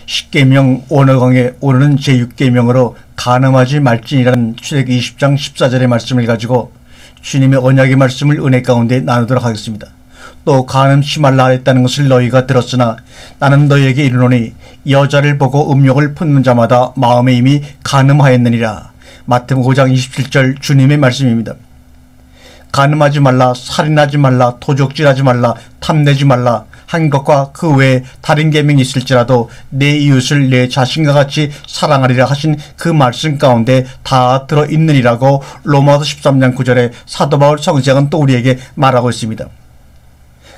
십계명 오너강에 오늘은 제6계명으로 간음하지 말지니라는 출애굽기 20장 14절의 말씀을 가지고 주님의 언약의 말씀을 은혜 가운데 나누도록 하겠습니다. 또 간음치 말라 했다는 것을 너희가 들었으나 나는 너희에게 이르노니 여자를 보고 음욕을 품는 자마다 마음에 이미 간음하였느니라. 마태복음 5장 27절 주님의 말씀입니다. 간음하지 말라, 살인하지 말라, 도적질하지 말라, 탐내지 말라 한 것과 그 외에 다른 계명이 있을지라도 내 이웃을 내 자신과 같이 사랑하리라 하신 그 말씀 가운데 다 들어있느니라고 로마서 13장 9절에 사도 바울 성경은 또 우리에게 말하고 있습니다.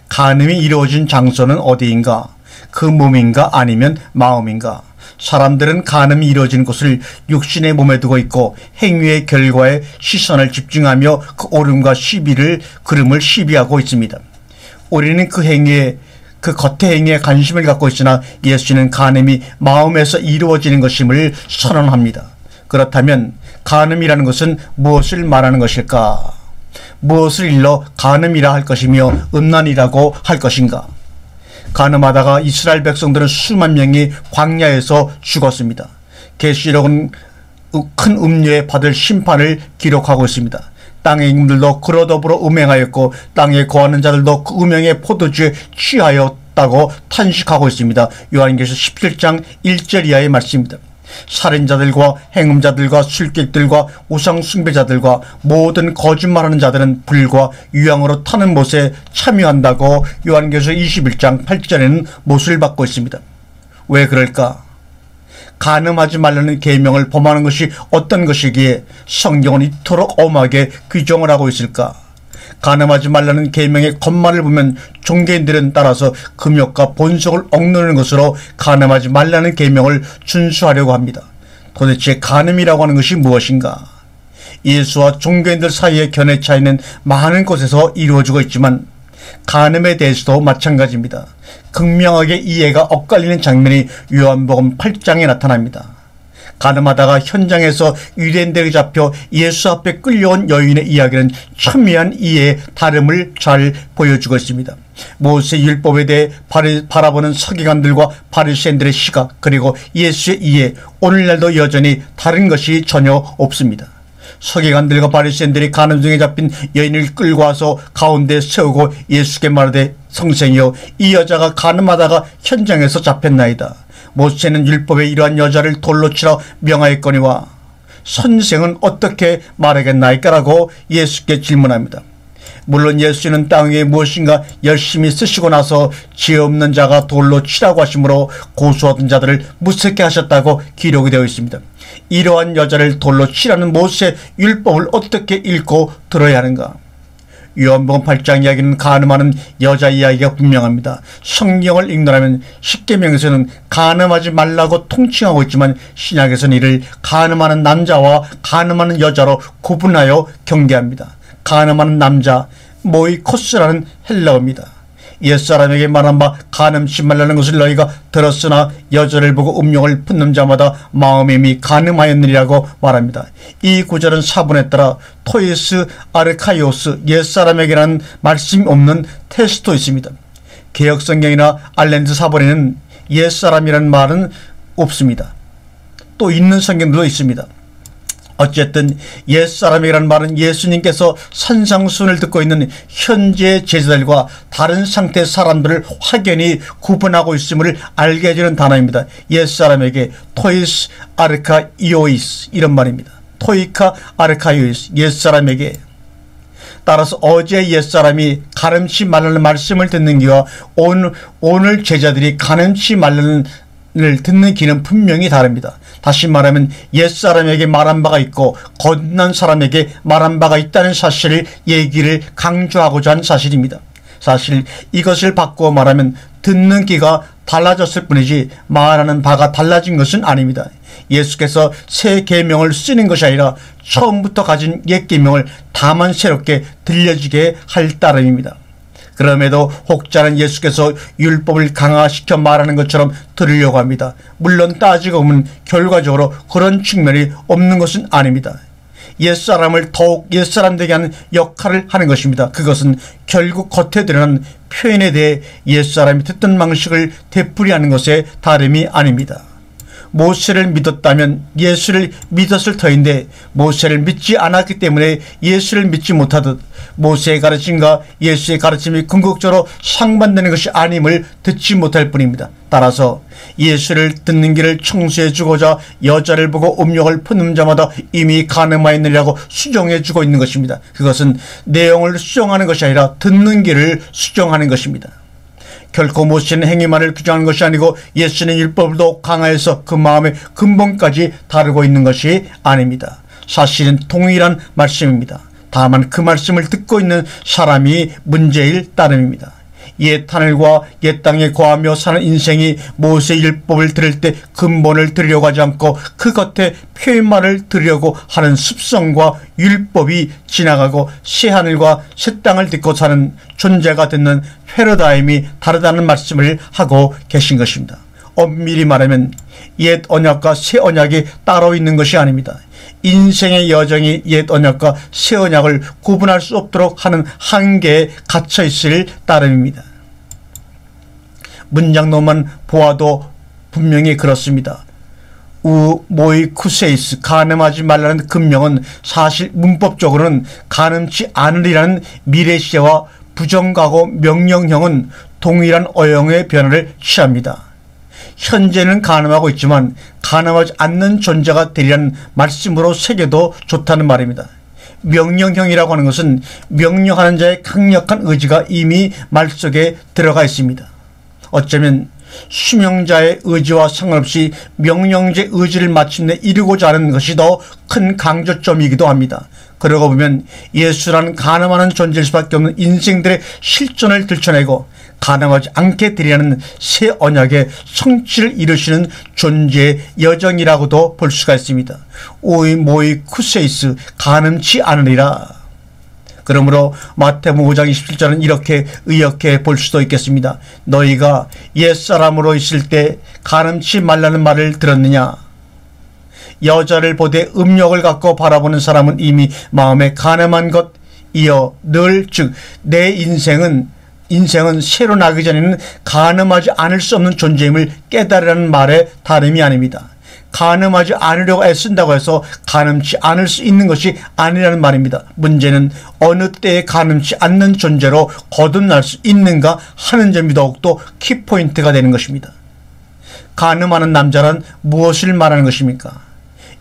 간음이 이루어진 장소는 어디인가? 그 몸인가 아니면 마음인가? 사람들은 간음이 이루어진 곳을 육신의 몸에 두고 있고 행위의 결과에 시선을 집중하며 그 옳음과 시비를 그름을 시비하고 있습니다. 우리는 그 행위에 그 겉의 행위에 관심을 갖고 있으나 예수는 간음이 마음에서 이루어지는 것임을 선언합니다. 그렇다면 간음이라는 것은 무엇을 말하는 것일까? 무엇을 일러 간음이라 할 것이며 음란이라고 할 것인가? 간음하다가 이스라엘 백성들은 수만 명이 광야에서 죽었습니다. 계시록은 큰 음료에 받을 심판을 기록하고 있습니다. 땅의 임금들도 그로 더불어 음행하였고 땅에 거하는 자들도 그 음행의 포도주에 취하였다고 탄식하고 있습니다. 요한계시록 17장 1절 이하의 말씀입니다. 살인자들과 행음자들과 술객들과 우상숭배자들과 모든 거짓말하는 자들은 불과 유황으로 타는 못에 참여한다고 요한계시록 21장 8절에는 못을 받고 있습니다. 왜 그럴까? 간음하지 말라는 계명을 범하는 것이 어떤 것이기에 성경은 이토록 엄하게 규정을 하고 있을까? 간음하지 말라는 계명의 겉말을 보면 종교인들은 따라서 금욕과 본성을 억누르는 것으로 간음하지 말라는 계명을 준수하려고 합니다. 도대체 간음이라고 하는 것이 무엇인가? 예수와 종교인들 사이의 견해 차이는 많은 곳에서 이루어지고 있지만 간음에 대해서도 마찬가지입니다. 극명하게 이해가 엇갈리는 장면이 요한복음 8장에 나타납니다. 간음하다가 현장에서 유대인들에게 잡혀 예수 앞에 끌려온 여인의 이야기는 첨예한 이해의 다름을 잘 보여주고 있습니다. 모세 율법에 대해 바라보는 서기관들과 바리새인들의 시각 그리고 예수의 이해, 오늘날도 여전히 다른 것이 전혀 없습니다. 서기관들과 바리새인들이 간음 중에 잡힌 여인을 끌고 와서 가운데 세우고 예수께 말하되 성생이여 이 여자가 간음하다가 현장에서 잡혔나이다. 모세는 율법에 이러한 여자를 돌로 치라 명하였거니와 선생은 어떻게 말하겠나이까라고 예수께 질문합니다. 물론 예수는 땅 위에 무엇인가 열심히 쓰시고 나서 지혜 없는 자가 돌로 치라고 하심으로 고소하던 자들을 무섭게 하셨다고 기록이 되어 있습니다. 이러한 여자를 돌로 치라는 모세 율법을 어떻게 읽고 들어야 하는가? 요한복음 8장 이야기는 간음하는 여자 이야기가 분명합니다. 성경을 읽노라면 십계명에서는 간음하지 말라고 통칭하고 있지만 신약에서는 이를 간음하는 남자와 간음하는 여자로 구분하여 경계합니다. 간음하는 남자 모이코스라는 헬라어입니다. 옛사람에게 말한 바 간음치 말라는 것을 너희가 들었으나 여자를 보고 음욕을 품는 자마다 마음에 이미 간음하였느니라고 말합니다. 이 구절은 사본에 따라 토이스 아르카이오스 옛사람에게라는 말씀이 없는 테스토있습니다. 개혁성경이나 알렌드 사본에는 옛사람이라는 말은 없습니다. 또 있는 성경들도 있습니다. 어쨌든 옛사람이라는 말은 예수님께서 산상수훈을 듣고 있는 현재 제자들과 다른 상태의 사람들을 확연히 구분하고 있음을 알게 해주는 단어입니다. 옛사람에게 토이스 아르카이오이스 이런 말입니다. 토이카 아르카이오이스 옛사람에게. 따라서 어제 옛사람이 간음치 말라는 말씀을 듣는 기와 오늘 제자들이 간음치 말라는 을 듣는 기는 분명히 다릅니다. 다시 말하면 옛사람에게 말한 바가 있고 거듭난 사람에게 말한 바가 있다는 사실을 얘기를 강조하고자 한 사실입니다. 사실 이것을 바꾸어 말하면 듣는 귀가 달라졌을 뿐이지 말하는 바가 달라진 것은 아닙니다. 예수께서 새 계명을 쓰는 것이 아니라 처음부터 가진 옛 계명을 다만 새롭게 들려지게 할 따름입니다. 그럼에도 혹자는 예수께서 율법을 강화시켜 말하는 것처럼 들으려고 합니다. 물론 따지고 보면 결과적으로 그런 측면이 없는 것은 아닙니다. 옛사람을 더욱 옛사람 되게 하는 역할을 하는 것입니다. 그것은 결국 겉에 드러난 표현에 대해 옛사람이 듣던 방식을 되풀이하는 것에 다름이 아닙니다. 모세를 믿었다면 예수를 믿었을 터인데 모세를 믿지 않았기 때문에 예수를 믿지 못하듯 모세의 가르침과 예수의 가르침이 궁극적으로 상반되는 것이 아님을 듣지 못할 뿐입니다. 따라서 예수를 듣는 길을 청소해 주고자 여자를 보고 음욕을 품는 자마다 이미 간음하였느니라고 수정해 주고 있는 것입니다. 그것은 내용을 수정하는 것이 아니라 듣는 길을 수정하는 것입니다. 결코 모세는 행위만을 규정하는 것이 아니고 예수는 율법을 더 강화해서 그 마음의 근본까지 다루고 있는 것이 아닙니다. 사실은 동일한 말씀입니다. 다만 그 말씀을 듣고 있는 사람이 문제일 따름입니다. 옛 하늘과 옛 땅에 거하며 사는 인생이 모세 율법을 들을 때 근본을 들으려고 하지 않고 그 겉에 표현만을 들으려고 하는 습성과 율법이 지나가고 새 하늘과 새 땅을 듣고 사는 존재가 듣는 패러다임이 다르다는 말씀을 하고 계신 것입니다. 엄밀히 말하면 옛 언약과 새 언약이 따로 있는 것이 아닙니다. 인생의 여정이 옛 언약과 새 언약을 구분할 수 없도록 하는 한계에 갇혀 있을 따름입니다. 문장로만 보아도 분명히 그렇습니다. 모이쿠세이스 간음하지 말라는 금령은 사실 문법적으로는 간음치 않으리라는 미래시제와 부정과거 명령형은 동일한 어용의 변화를 취합니다. 현재는 간음하고 있지만 간음하지 않는 존재가 되리라는 말씀으로 새겨도 좋다는 말입니다. 명령형이라고 하는 것은 명령하는 자의 강력한 의지가 이미 말 속에 들어가 있습니다. 어쩌면 수명자의 의지와 상관없이 명령자의 의지를 마침내 이루고자 하는 것이 더 큰 강조점이기도 합니다. 그러고 보면 예수라는 간음하는 존재일 수밖에 없는 인생들의 실존을 들춰내고 간음하지 않게 되리라는 새 언약의 성취를 이루시는 존재의 여정이라고도 볼 수가 있습니다. 모이쿠세이스 간음치 않으리라. 그러므로 마태복음 5장 27절은 이렇게 의역해 볼 수도 있겠습니다. 너희가 옛사람으로 있을 때 간음치 말라는 말을 들었느냐? 여자를 보되 음욕을 갖고 바라보는 사람은 이미 마음에 간음한 것이여 늘 즉 내 인생은 새로 나기 전에는 간음하지 않을 수 없는 존재임을 깨달으라는 말의 다름이 아닙니다. 간음하지 않으려고 애쓴다고 해서 간음치 않을 수 있는 것이 아니라는 말입니다. 문제는 어느 때에 간음치 않는 존재로 거듭날 수 있는가 하는 점이 더욱더 키포인트가 되는 것입니다. 간음하는 남자란 무엇을 말하는 것입니까?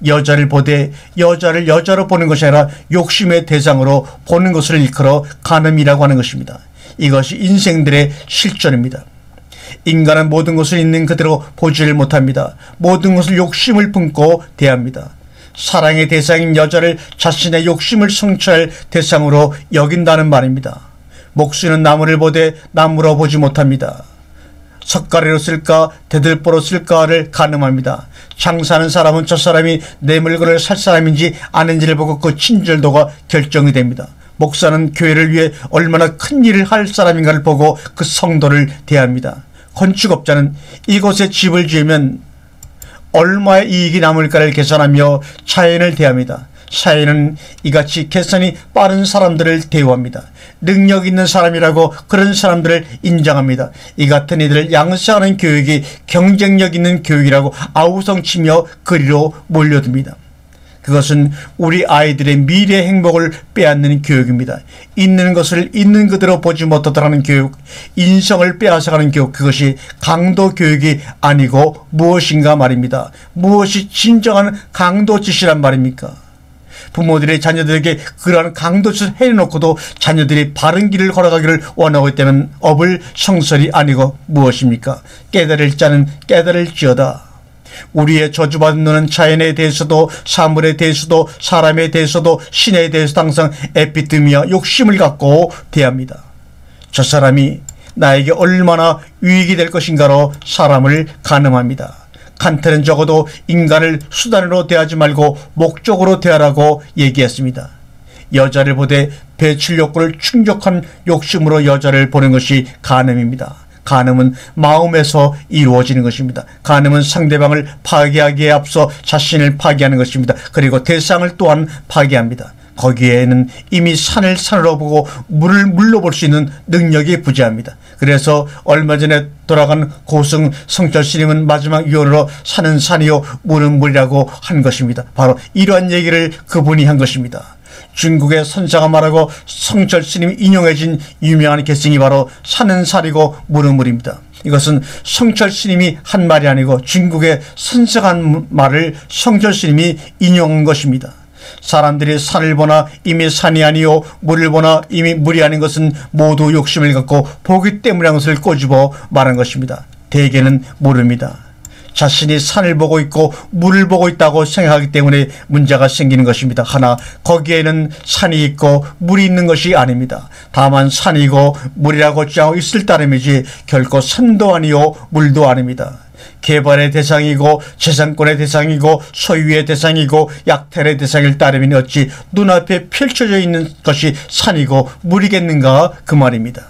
여자를 보되 여자를 여자로 보는 것이 아니라 욕심의 대상으로 보는 것을 일컬어 간음이라고 하는 것입니다. 이것이 인생들의 실존입니다. 인간은 모든 것을 있는 그대로 보지를 못합니다. 모든 것을 욕심을 품고 대합니다. 사랑의 대상인 여자를 자신의 욕심을 성취할 대상으로 여긴다는 말입니다. 목수는 나무를 보되 나무로 보지 못합니다. 석가래로 쓸까 대들보로 쓸까를 가늠합니다. 장사하는 사람은 저 사람이 내 물건을 살 사람인지 아닌지를 보고 그 친절도가 결정이 됩니다. 목사는 교회를 위해 얼마나 큰 일을 할 사람인가를 보고 그 성도를 대합니다. 건축업자는 이곳에 집을 지으면 얼마의 이익이 남을까를 계산하며 차인을 대합니다. 차인은 이같이 계산이 빠른 사람들을 대우합니다. 능력 있는 사람이라고 그런 사람들을 인정합니다. 이 같은 이들을 양성하는 교육이 경쟁력 있는 교육이라고 아우성치며 그리로 몰려듭니다. 그것은 우리 아이들의 미래 행복을 빼앗는 교육입니다. 있는 것을 있는 그대로 보지 못하도록 하는 교육, 인성을 빼앗아가는 교육, 그것이 강도 교육이 아니고 무엇인가 말입니다. 무엇이 진정한 강도 짓이란 말입니까? 부모들이 자녀들에게 그러한 강도짓을 해놓고도 자녀들이 바른 길을 걸어가기를 원하고 있다면 업을 성설이 아니고 무엇입니까? 깨달을 자는 깨달을지어다. 우리의 저주받은 너는 자연에 대해서도 사물에 대해서도 사람에 대해서도 신에 대해서도 항상 에피드미와 욕심을 갖고 대합니다. 저 사람이 나에게 얼마나 유익이 될 것인가로 사람을 가늠합니다. 칸트는 적어도 인간을 수단으로 대하지 말고 목적으로 대하라고 얘기했습니다. 여자를 보되 배출 욕구를 충족한 욕심으로 여자를 보는 것이 간음입니다. 간음은 마음에서 이루어지는 것입니다. 간음은 상대방을 파괴하기에 앞서 자신을 파괴하는 것입니다. 그리고 대상을 또한 파괴합니다. 거기에는 이미 산을 산으로 보고 물을 물로 볼 수 있는 능력이 부재합니다. 그래서 얼마 전에 돌아간 고승 성철스님은 마지막 유언으로 산은 산이요 물은 물이라고 한 것입니다. 바로 이러한 얘기를 그분이 한 것입니다. 중국의 선사가 말하고 성철스님이 인용해진 유명한 개성이 바로 산은 산이고 물은 물입니다. 이것은 성철스님이 한 말이 아니고 중국의 선사가 한 말을 성철스님이 인용한 것입니다. 사람들이 산을 보나 이미 산이 아니요 물을 보나 이미 물이 아닌 것은 모두 욕심을 갖고 보기 때문이라는 것을 꼬집어 말한 것입니다. 대개는 모릅니다. 자신이 산을 보고 있고 물을 보고 있다고 생각하기 때문에 문제가 생기는 것입니다. 하나 거기에는 산이 있고 물이 있는 것이 아닙니다. 다만 산이고 물이라고 주장하고 있을 따름이지 결코 산도 아니요 물도 아닙니다. 개발의 대상이고 재산권의 대상이고 소유의 대상이고 약탈의 대상일 따르면 어찌 눈앞에 펼쳐져 있는 것이 산이고 물이겠는가 그 말입니다.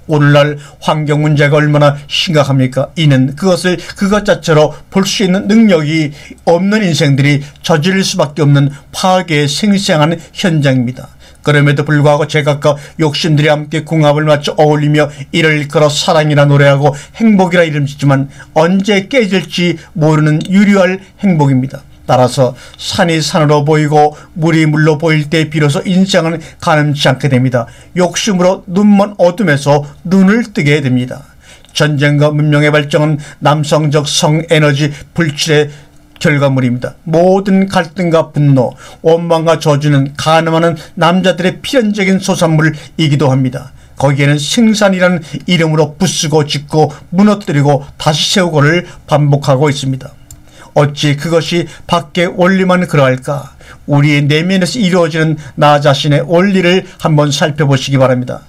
오늘날 환경 문제가 얼마나 심각합니까? 이는 그것을 그것 자체로 볼 수 있는 능력이 없는 인생들이 저지를 수밖에 없는 파괴에 생생한 현장입니다. 그럼에도 불구하고 제각각 욕심들이 함께 궁합을 맞춰 어울리며 이를 일컬어 사랑이라 노래하고 행복이라 이름짓지만 언제 깨질지 모르는 유리할 행복입니다. 따라서 산이 산으로 보이고 물이 물로 보일 때 비로소 인생은 가늠치 않게 됩니다. 욕심으로 눈먼 어둠에서 눈을 뜨게 됩니다. 전쟁과 문명의 발전은 남성적 성에너지 불출의 결과물입니다. 모든 갈등과 분노, 원망과 저주는 가늠하는 남자들의 필연적인 소산물이기도 합니다. 거기에는 생산이라는 이름으로 부수고 짓고 무너뜨리고 다시 세우고를 반복하고 있습니다. 어찌 그것이 밖의 원리만 그러할까? 우리의 내면에서 이루어지는 나 자신의 원리를 한번 살펴보시기 바랍니다.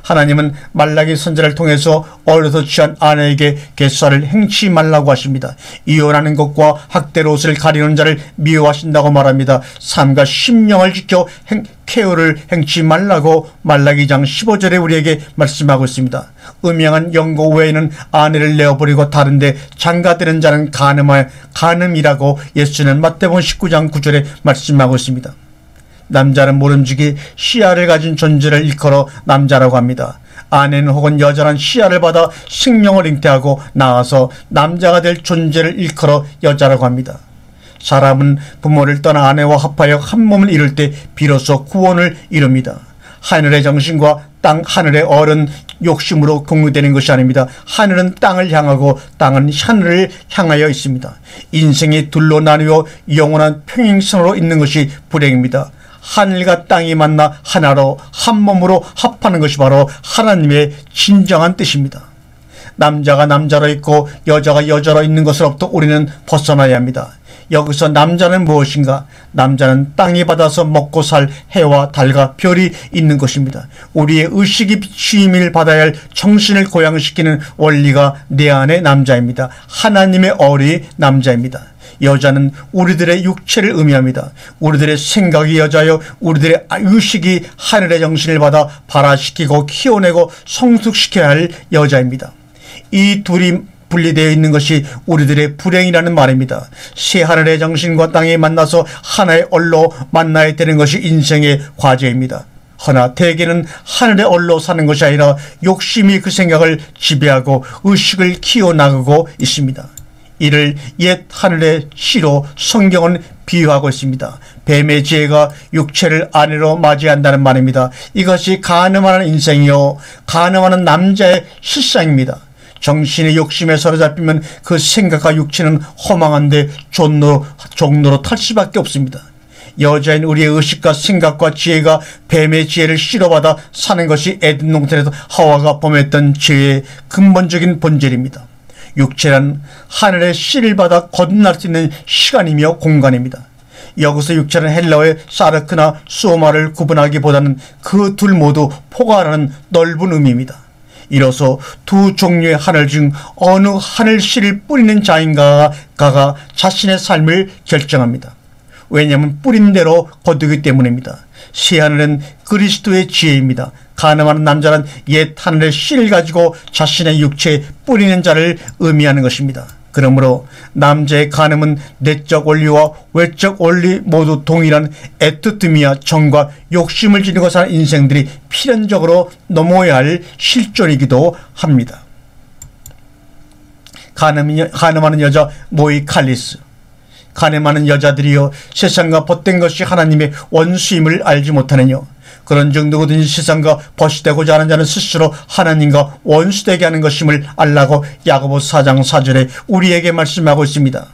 하나님은 말라기 선지자를 통해서 어려서 취한 아내에게 갯살을 행치 말라고 하십니다. 이혼하는 것과 학대로 옷을 가리는 자를 미워하신다고 말합니다. 삶과 심령을 지켜 케어를 행치 말라고 말라기 장 15절에 우리에게 말씀하고 있습니다. 음양한 영고 외에는 아내를 내어버리고 다른데 장가드는 자는 간음이라고 예수는 마태복음 19장 9절에 말씀하고 있습니다. 남자는 모름지기 시야를 가진 존재를 일컬어 남자라고 합니다. 아내는 혹은 여자는 시야를 받아 생명을 잉태하고 나아서 남자가 될 존재를 일컬어 여자라고 합니다. 사람은 부모를 떠나 아내와 합하여 한 몸을 이룰 때 비로소 구원을 이룹니다. 하늘의 정신과 땅 하늘의 얼은 욕심으로 공유되는 것이 아닙니다. 하늘은 땅을 향하고 땅은 하늘을 향하여 있습니다. 인생이 둘로 나뉘어 영원한 평행선으로 있는 것이 불행입니다. 하늘과 땅이 만나 하나로 한 몸으로 합하는 것이 바로 하나님의 진정한 뜻입니다. 남자가 남자로 있고 여자가 여자로 있는 것으로부터 우리는 벗어나야 합니다. 여기서 남자는 무엇인가? 남자는 땅이 받아서 먹고 살 해와 달과 별이 있는 것입니다. 우리의 의식이 비추임을 받아야 할 정신을 고양시키는 원리가 내 안의 남자입니다. 하나님의 얼이 남자입니다. 여자는 우리들의 육체를 의미합니다. 우리들의 생각이 여자요 우리들의 의식이 하늘의 정신을 받아 발화시키고 키워내고 성숙시켜야 할 여자입니다. 이 둘이 분리되어 있는 것이 우리들의 불행이라는 말입니다. 새 하늘의 정신과 땅이 만나서 하나의 얼로 만나야 되는 것이 인생의 과제입니다. 허나 대개는 하늘의 얼로 사는 것이 아니라 욕심이 그 생각을 지배하고 의식을 키워나가고 있습니다. 이를 옛 하늘의 씨로 성경은 비유하고 있습니다. 뱀의 지혜가 육체를 아내로 맞이한다는 말입니다. 이것이 간음하는 인생이요 간음하는 남자의 실상입니다. 정신의 욕심에 사로잡히면 그 생각과 육체는 허망한데 종로로 탈 수밖에 없습니다. 여자인 우리의 의식과 생각과 지혜가 뱀의 지혜를 씨로받아 사는 것이 에덴 동산에서 하와가 범했던 죄의 근본적인 본질입니다. 육체란 하늘의 씨를 받아 거듭날 수 있는 시간이며 공간입니다. 여기서 육체는 헬라어의 사르크나 수오마를 구분하기보다는 그 둘 모두 포괄하는 넓은 의미입니다. 이로써 두 종류의 하늘 중 어느 하늘 씨를 뿌리는 자인가가 자신의 삶을 결정합니다. 왜냐하면 뿌린 대로 거두기 때문입니다. 새 하늘은 그리스도의 지혜입니다. 간음하는 남자는 옛 하늘의 씨를 가지고 자신의 육체에 뿌리는 자를 의미하는 것입니다. 그러므로 남자의 간음은 내적 원리와 외적 원리 모두 동일한 애틋함이야 정과 욕심을 지니고 사는 인생들이 필연적으로 넘어야 할 실존이기도 합니다. 간음하는 여자 모이 칼리스. 간음하는 여자들이여 세상과 벗된 것이 하나님의 원수임을 알지 못하느뇨. 그런즉 누구든지 세상과 벗이 되고자 하는 자는 스스로 하나님과 원수되게 하는 것임을 알라고 야고보 4장 4절에 우리에게 말씀하고 있습니다.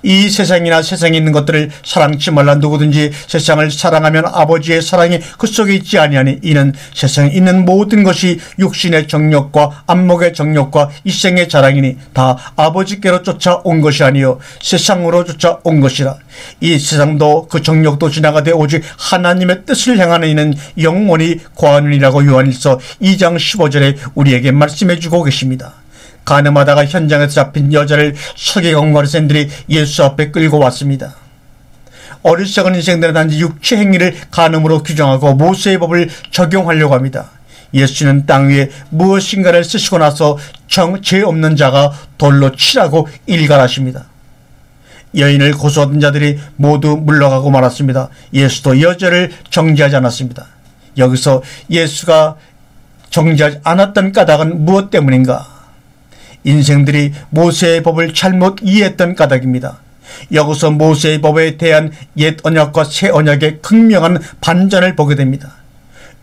이 세상이나 세상에 있는 것들을 사랑치 말라. 누구든지 세상을 사랑하면 아버지의 사랑이 그 속에 있지 아니하니 이는 세상에 있는 모든 것이 육신의 정욕과 안목의 정욕과 이생의 자랑이니 다 아버지께로 쫓아온 것이 아니요 세상으로 쫓아온 것이라. 이 세상도 그 정욕도 지나가되 오직 하나님의 뜻을 향하는 이는 영원히 거하느니라고 요한일서 2장 15절에 우리에게 말씀해 주고 계십니다. 간음하다가 현장에서 잡힌 여자를 서기관과리새인들이 예수 앞에 끌고 왔습니다. 어리석은 인생들은 단지 육체 행위를 간음으로 규정하고 모세의 법을 적용하려고 합니다. 예수는 땅 위에 무엇인가를 쓰시고 나서 죄 없는 자가 돌로 치라고 일갈하십니다. 여인을 고소하던 자들이 모두 물러가고 말았습니다. 예수도 여자를 정죄하지 않았습니다. 여기서 예수가 정죄하지 않았던 까닭은 무엇 때문인가? 인생들이 모세의 법을 잘못 이해했던 까닭입니다. 여기서 모세의 법에 대한 옛 언약과 새 언약의 극명한 반전을 보게 됩니다.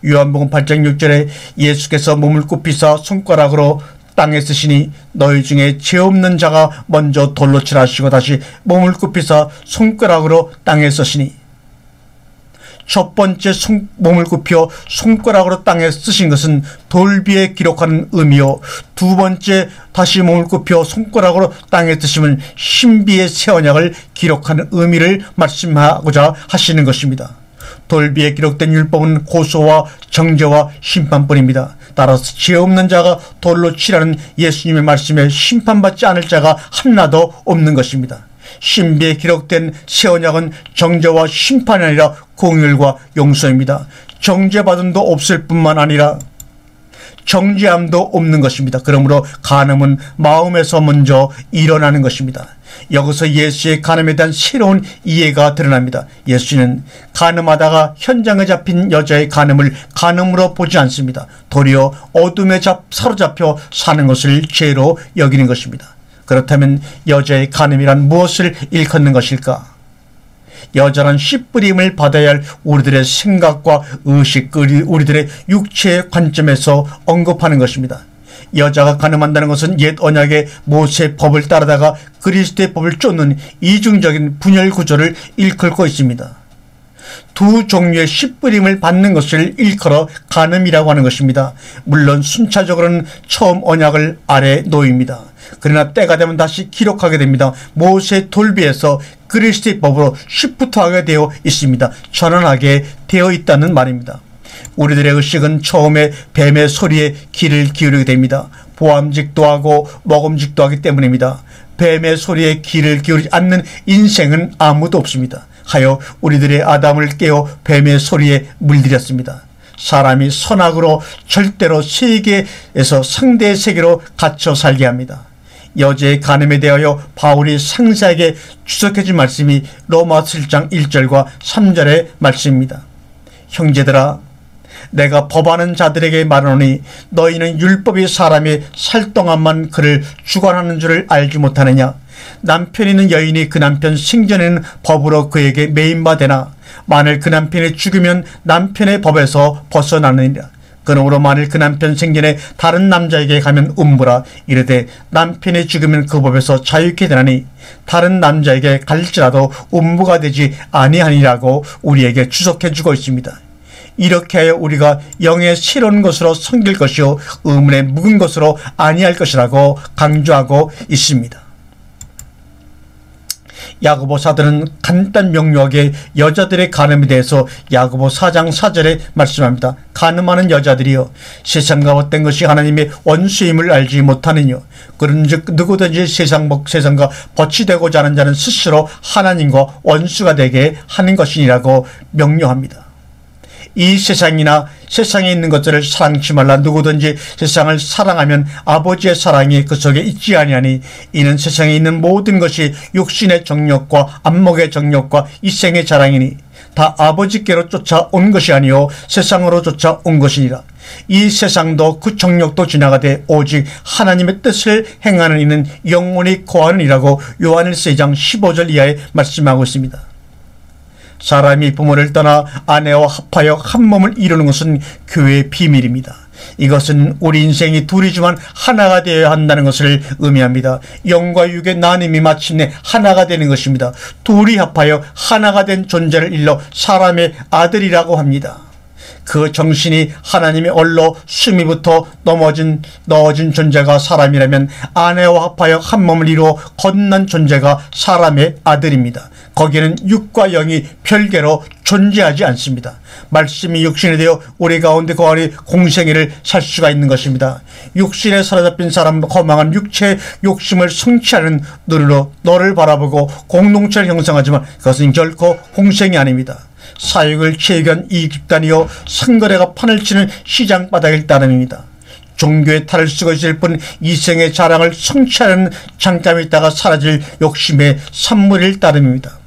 요한복음 8장 6절에 예수께서 몸을 굽히사 손가락으로 땅에 쓰시니 너희 중에 죄 없는 자가 먼저 돌로 치라 하시고 다시 몸을 굽히사 손가락으로 땅에 쓰시니 첫 번째 몸을 굽혀 손가락으로 땅에 쓰신 것은 돌비에 기록하는 의미요, 두 번째 다시 몸을 굽혀 손가락으로 땅에 쓰시면 신비의 새 언약을 기록하는 의미를 말씀하고자 하시는 것입니다. 돌비에 기록된 율법은 고소와 정죄와 심판뿐입니다. 따라서 죄 없는 자가 돌로 치라는 예수님의 말씀에 심판받지 않을 자가 하나도 없는 것입니다. 신비에 기록된 새 언약은 정죄와 심판이 아니라 공율과 용서입니다. 정죄받음도 없을 뿐만 아니라 정죄함도 없는 것입니다. 그러므로 간음은 마음에서 먼저 일어나는 것입니다. 여기서 예수의 간음에 대한 새로운 이해가 드러납니다. 예수는 간음하다가 현장에 잡힌 여자의 간음을 간음으로 보지 않습니다. 도리어 어둠에 사로잡혀 사는 것을 죄로 여기는 것입니다. 그렇다면 여자의 간음이란 무엇을 일컫는 것일까? 여자란 씨뿌림을 받아야 할 우리들의 생각과 의식, 우리들의 육체의 관점에서 언급하는 것입니다. 여자가 간음한다는 것은 옛 언약의 모세 법을 따르다가 그리스도의 법을 쫓는 이중적인 분열 구조를 일컬고 있습니다. 두 종류의 씨뿌림을 받는 것을 일컬어 간음이라고 하는 것입니다. 물론 순차적으로는 처음 언약을 아래 놓입니다. 그러나 때가 되면 다시 기록하게 됩니다. 모세 돌비에서 그리스도의 법으로 쉬프트하게 되어 있습니다. 전환하게 되어 있다는 말입니다. 우리들의 의식은 처음에 뱀의 소리에 귀를 기울이게 됩니다. 보암직도 하고 먹음직도 하기 때문입니다. 뱀의 소리에 귀를 기울이지 않는 인생은 아무도 없습니다. 하여 우리들의 아담을 깨워 뱀의 소리에 물들였습니다. 사람이 선악으로 절대로 세계에서 상대의 세계로 갇혀 살게 합니다. 여자의 간음에 대하여 바울이 상세하게 추적해준 말씀이 로마 7장 1절과 3절의 말씀입니다. 형제들아, 내가 법하는 자들에게 말하노니 너희는 율법이 사람의 살동함만 그를 주관하는 줄을 알지 못하느냐? 남편이 있는 여인이 그 남편 생전에는 법으로 그에게 매인바 되나 만일 그 남편이 죽으면 남편의 법에서 벗어나느니라. 그러므로 만일 그 남편 생전에 다른 남자에게 가면 음부라. 이르되 남편이 죽으면 그 법에서 자유케 되나니 다른 남자에게 갈지라도 음부가 되지 아니하니라고 우리에게 추석해주고 있습니다. 이렇게 하여 우리가 영의 새로운 것으로 섬길 것이요 의문의 묵은 것으로 아니할 것이라고 강조하고 있습니다. 야고보 사도는 간단 명료하게 여자들의 간음에 대해서 야고보 4장 4절에 말씀합니다. 간음하는 여자들이여 세상과 헛된 것이 하나님의 원수임을 알지 못하느뇨. 그런즉 누구든지 세상과 벗이 되고자 하는 자는 스스로 하나님과 원수가 되게 하는 것이니라고 명료합니다. 이 세상이나 세상에 있는 것들을 사랑치 말라. 누구든지 세상을 사랑하면 아버지의 사랑이 그 속에 있지 아니하니 이는 세상에 있는 모든 것이 육신의 정욕과 안목의 정욕과 이생의 자랑이니 다 아버지께로 쫓아온 것이 아니요 세상으로 쫓아온 것이니라. 이 세상도 그 정욕도 지나가되 오직 하나님의 뜻을 행하는 이는 영원히 거하느니라고 요한일서 2장 15절 이하에 말씀하고 있습니다. 사람이 부모를 떠나 아내와 합하여 한 몸을 이루는 것은 교회의 비밀입니다. 이것은 우리 인생이 둘이지만 하나가 되어야 한다는 것을 의미합니다. 영과 육의 나눔이 마침내 하나가 되는 것입니다. 둘이 합하여 하나가 된 존재를 일러 사람의 아들이라고 합니다. 그 정신이 하나님의 얼로 수미부터 넣어진 존재가 사람이라면 아내와 합하여 한 몸을 이루어 거듭난 존재가 사람의 아들입니다. 거기에는 육과 영이 별개로 존재하지 않습니다. 말씀이 육신이 되어 우리 가운데 거하니 공생애를 살 수가 있는 것입니다. 육신에 사로잡힌 사람은 허망한 육체의 욕심을 성취하는 눈으로 너를 바라보고 공동체를 형성하지만 그것은 결코 공생이 아닙니다. 사육을 취하기 이익집단이요 상거래가 판을 치는 시장 바닥일 따름입니다. 종교의 탈을 쓰고 있을 뿐 이생의 자랑을 성취하는 장점이 있다가 사라질 욕심의 산물일 따름입니다.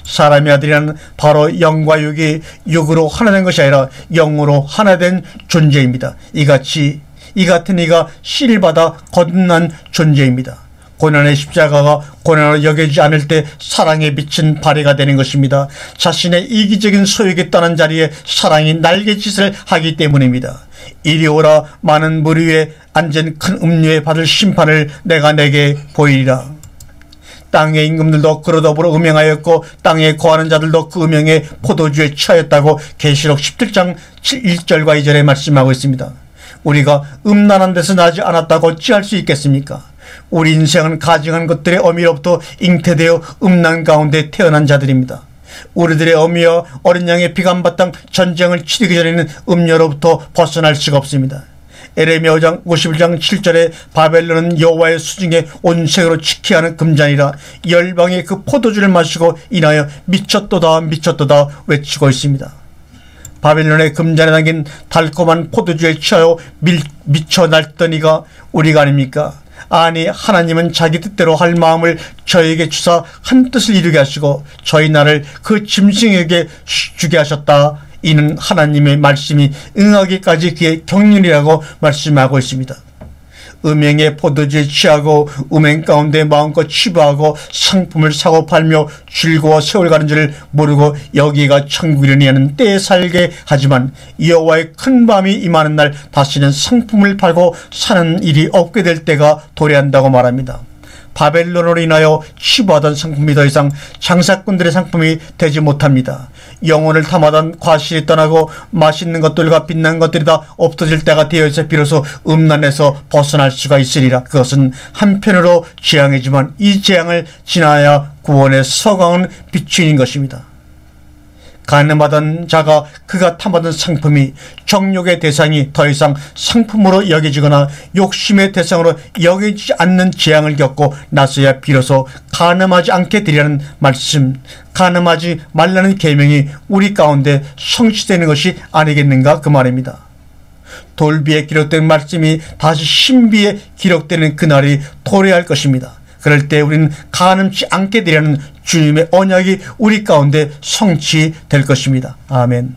사람의 아들이란 바로 영과 육이 육으로 하나된 것이 아니라 영으로 하나된 존재입니다. 이 같은 이가 씨를 받아 거듭난 존재입니다. 고난의 십자가가 고난으로 여겨지지 않을 때 사랑에 비친 발휘가 되는 것입니다. 자신의 이기적인 소욕에 떠난 자리에 사랑이 날갯짓을 하기 때문입니다. 이리 오라. 많은 물 위에 앉은 큰 음료에 받을 심판을 내가 내게 보이리라. 땅의 임금들도 그로 더불어 음행하였고 땅에 거하는 자들도 그 음행에 포도주에 취하였다고 계시록 17장 1절과 2절에 말씀하고 있습니다. 우리가 음란한 데서 나지 않았다고 어찌할 수 있겠습니까? 우리 인생은 가증한 것들의 어미로부터 잉태되어 음란 가운데 태어난 자들입니다. 우리들의 어미와 어린 양의 피감바탕 전쟁을 치르기 전에는 음녀로부터 벗어날 수가 없습니다. 에레미야 5장 51장 7절에 바벨론은 여호와의 수중에 온 세계로 지키 하는 금잔이라 열방이 그 포도주를 마시고 인하여 미쳤도다 미쳤도다 외치고 있습니다. 바벨론의 금잔에 담긴 달콤한 포도주에 취하여 미쳐 날던 이가 우리가 아닙니까? 아니 하나님은 자기 뜻대로 할 마음을 저에게 주사 한 뜻을 이루게 하시고 저희 나를 그 짐승에게 주게 하셨다. 이는 하나님의 말씀이 응하기까지 그의 경륜이라고 말씀하고 있습니다. 음행의 포도주에 취하고 음행 가운데 마음껏 치부하고 상품을 사고 팔며 즐거워 세월 가는 줄 모르고 여기가 천국이려니 하는 때에 살게 하지만 여호와의 큰 밤이 임하는 날 다시는 상품을 팔고 사는 일이 없게 될 때가 도래한다고 말합니다. 바벨론으로 인하여 치부하던 상품이 더 이상 장사꾼들의 상품이 되지 못합니다. 영혼을 탐하던 과실이 떠나고 맛있는 것들과 빛난 것들이 다 없어질 때가 되어서 비로소 음란에서 벗어날 수가 있으리라. 그것은 한편으로 재앙이지만 이 재앙을 지나야 구원의 서광은 비추인 것입니다. 가늠하던 자가 그가 탐하던 상품이 정욕의 대상이 더 이상 상품으로 여겨지거나 욕심의 대상으로 여겨지지 않는 재앙을 겪고 나서야 비로소 가늠하지 않게 되리라는 말씀, 가늠하지 말라는 계명이 우리 가운데 성취되는 것이 아니겠는가 그 말입니다. 돌비에 기록된 말씀이 다시 신비에 기록되는 그날이 도래할 것입니다. 그럴 때 우리는 가늠치 않게 되려는 주님의 언약이 우리 가운데 성취될 것입니다. 아멘.